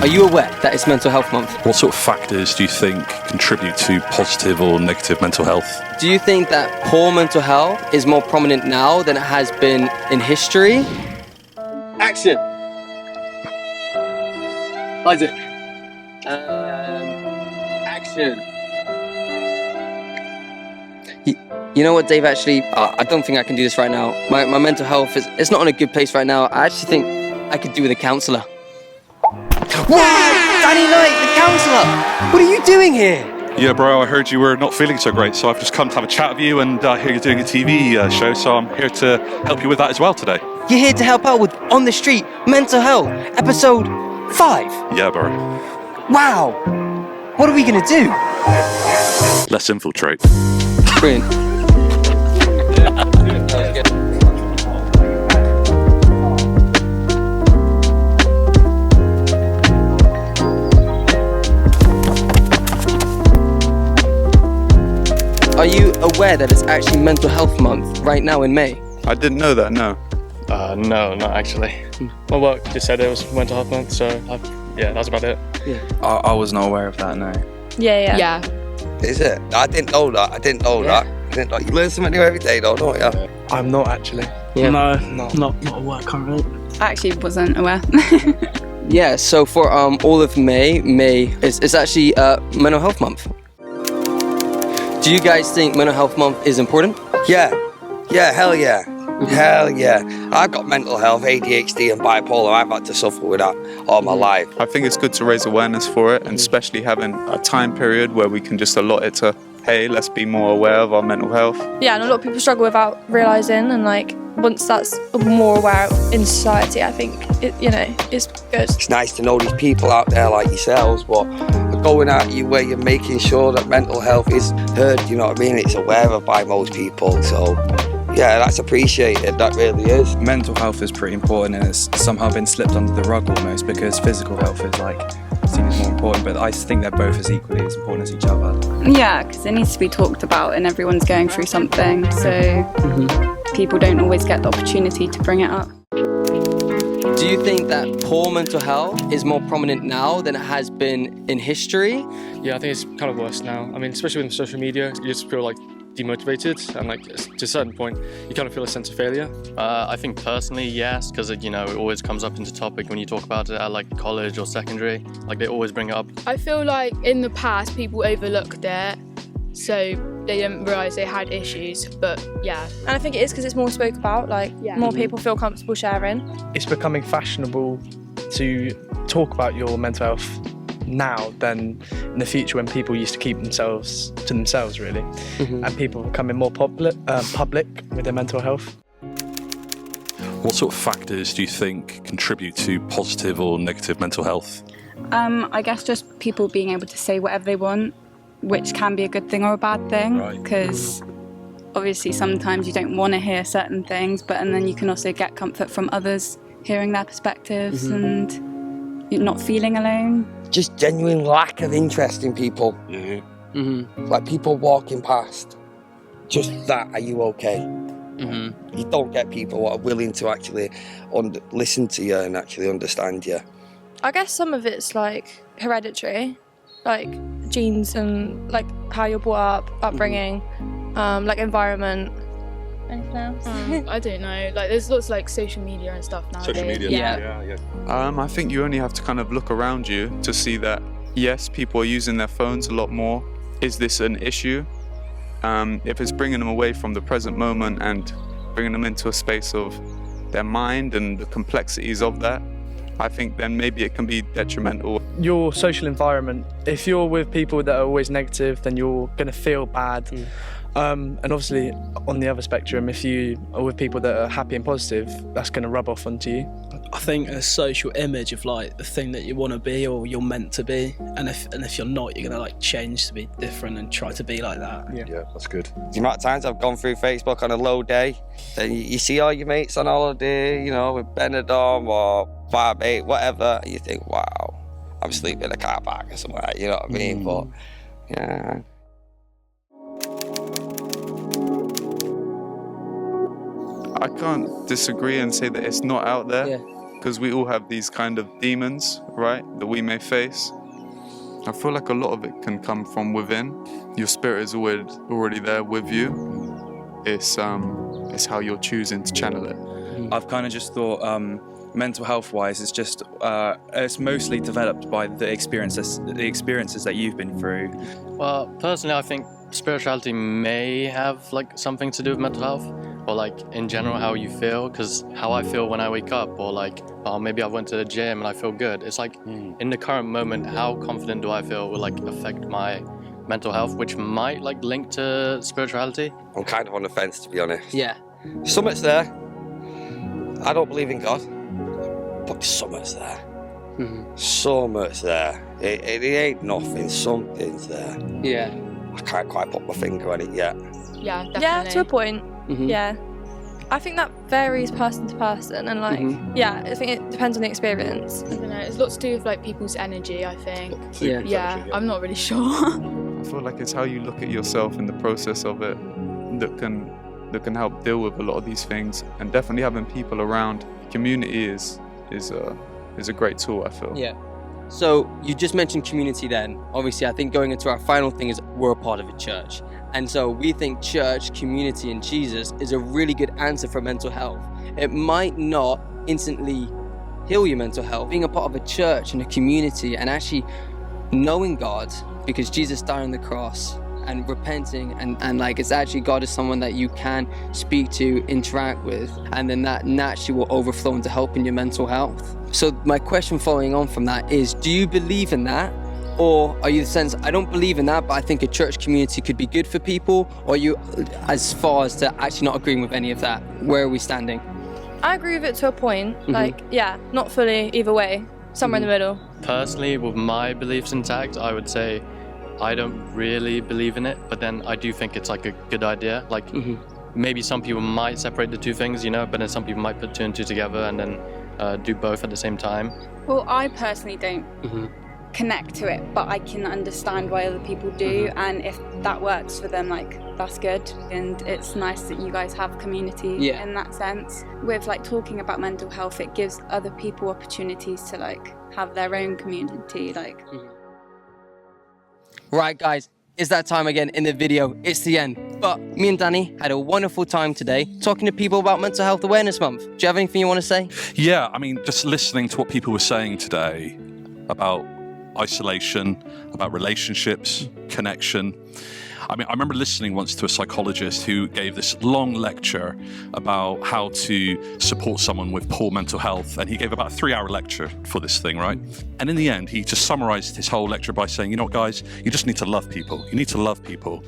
Are you aware that it's Mental Health Month? What sort of factors do you think contribute to positive or negative mental health? Do you think that poor mental health is more prominent now than it has been in history? Action! Isaac. Action. You know what, Dave, actually, I don't think I can do this right now. My mental health it's not in a good place right now. I actually think I could do with a counsellor. What? Danny Knight, the counsellor! What are you doing here? Yeah, bro, I heard you were not feeling so great, so I've just come to have a chat with you, and I hear you're doing a TV show, so I'm here to help you with that as well today. You're here to help out with On the Street, Mental Health, episode 5. Yeah, bro. Wow! What are we gonna do? Let's infiltrate. Brilliant. Are you aware that it's actually Mental Health Month right now in May? I didn't know that, no. No, not actually. My work just said it was Mental Health Month, so that's about it. Yeah. I was not aware of that, no. Yeah. Is it? I didn't know that. I didn't know. You learn something new every day, though, don't you? I'm not actually. Yeah. No, not aware currently. I actually wasn't aware. Yeah, so for all of May is actually Mental Health Month. Do you guys think Mental Health Month is important? Yeah, hell yeah. Hell yeah. I've got mental health, ADHD and bipolar. I've had to suffer with that all my life. I think it's good to raise awareness for it, and especially having a time period where we can just allot it to, hey, let's be more aware of our mental health. Yeah, and a lot of people struggle without realising, and once that's more aware in society, I think it's good. It's nice to know these people out there like yourselves, but going at you where you're making sure that mental health is heard, you know what I mean? It's aware of by most people, so yeah, that's appreciated, that really is. Mental health is pretty important, and it's somehow been slipped under the rug almost, because physical health is seen as more important, but I think they're both as equally as important as each other. Yeah, because it needs to be talked about, and everyone's going through something, so people don't always get the opportunity to bring it up. Do you think that poor mental health is more prominent now than it has been in history? Yeah, I think it's kind of worse now. I mean, especially with social media, you just feel demotivated, and to a certain point, you kind of feel a sense of failure. I think personally, yes, because it always comes up into topic when you talk about it at college or secondary. They always bring it up. I feel like in the past people overlooked it, so they didn't realise they had issues, but yeah. And I think it is because it's more spoke about, more people feel comfortable sharing. It's becoming fashionable to talk about your mental health now than in the future, when people used to keep themselves to themselves, really. And people are becoming more public with their mental health. What sort of factors do you think contribute to positive or negative mental health? I guess just people being able to say whatever they want, which can be a good thing or a bad thing, because obviously sometimes you don't want to hear certain things, and then you can also get comfort from others hearing their perspectives, and you're not feeling alone. Just genuine lack of interest in people. Like people walking past. Just that, are you okay? You don't get people who are willing to actually listen to you and actually understand you. I guess some of it's hereditary, genes and how you're brought up, upbringing, environment. Anything else? I don't know. There's lots of social media and stuff nowadays. Social media, yeah. I think you only have to kind of look around you to see that, yes, people are using their phones a lot more. Is this an issue? If it's bringing them away from the present moment and bringing them into a space of their mind and the complexities of that, I think then maybe it can be detrimental. Your social environment, if you're with people that are always negative, then you're going to feel bad. And obviously, on the other spectrum, if you are with people that are happy and positive, that's going to rub off onto you. I think a social image of the thing that you want to be or you're meant to be, and if you're not, you're going to change to be different and try to be like that. Yeah, that's good. The amount of times I've gone through Facebook on a low day, and you see all your mates on holiday, with Benidorm or Barbate, whatever, and you think, wow, I'm sleeping in a car park or somewhere, you know what I mean? But yeah. I can't disagree and say that it's not out there. because we all have these kind of demons, right, that we may face. I feel like a lot of it can come from within. Your spirit is already there with you. It's how you're choosing to channel it. I've kind of just thought mental health wise, it's mostly developed by the experiences that you've been through. Well, personally, I think spirituality may have like something to do with mental health, or like in general how you feel, because how I feel when I wake up, or like maybe I went to the gym and I feel good. It's like in the current moment, how confident do I feel will like affect my mental health, which might like link to spirituality. I'm kind of on the fence, to be honest. Yeah. Something's there. I don't believe in God, but something's there. So much there. It ain't nothing. Something's there. Yeah. I can't quite put my finger on it yet. Yeah, definitely. Yeah, to a point. Mhm. Yeah. I think that varies person to person, and like, yeah, I think it depends on the experience. I don't know, it's lots to do with like people's energy, I think. Yeah. Yeah, I'm not really sure. I feel like it's how you look at yourself in the process of it that can help deal with a lot of these things, and definitely having people around. Community is a great tool, I feel. Yeah. So you just mentioned community then. Obviously, I think going into our final thing is we're a part of a church. And so we think church, community, and Jesus is a really good answer for mental health. It might not instantly heal your mental health. Being a part of a church and a community and actually knowing God, because Jesus died on the cross, and repenting and like it's actually God is someone that you can speak to, interact with, and then that naturally will overflow into helping your mental health. So my question following on from that is, do you believe in that? Or are you the sense, I don't believe in that, but I think a church community could be good for people? Or are you as far as to actually not agreeing with any of that? Where are we standing? I agree with it to a point. Like, yeah, not fully either way. Somewhere in the middle. Personally, with my beliefs intact, I would say I don't really believe in it, but then I do think it's like a good idea. Like maybe some people might separate the two things, you know, but then some people might put two and two together and then do both at the same time. Well, I personally don't connect to it, but I can understand why other people do, and if that works for them, like that's good. And it's nice that you guys have community in that sense. With like talking about mental health, it gives other people opportunities to like have their own community, like. Right, guys, it's that time again in the video. It's the end. But me and Danny had a wonderful time today talking to people about Mental Health Awareness Month. Do you have anything you want to say? Yeah, I mean, just listening to what people were saying today about isolation, about relationships, connection. I mean, I remember listening once to a psychologist who gave this long lecture about how to support someone with poor mental health. And he gave about a 3-hour lecture for this thing, right? And in the end, he just summarized his whole lecture by saying, you know what, guys, you just need to love people. You need to love people.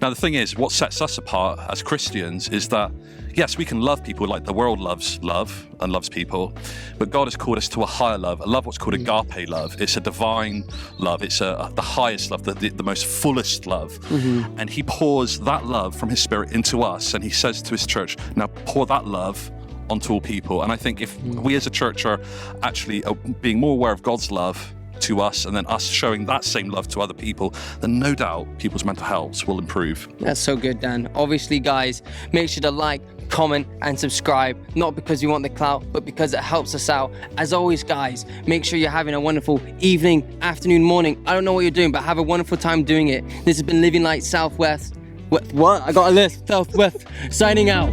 Now, the thing is, what sets us apart as Christians is that, yes, we can love people like the world loves love and loves people, but God has called us to a higher love, a love what's called agape love. It's a divine love. It's the highest love, the most fullest love. And he pours that love from his spirit into us, and he says to his church, now pour that love onto all people. And I think if we as a church are actually being more aware of God's love to us, and then us showing that same love to other people, then no doubt people's mental health will improve. That's so good, Dan. Obviously, guys, make sure to like, comment, and subscribe, not because we want the clout, but because it helps us out. As always, guys, make sure you're having a wonderful evening, afternoon, morning. I don't know what you're doing, but have a wonderful time doing it. This has been Living Light Southwest. What? I got a list. Southwest, signing out.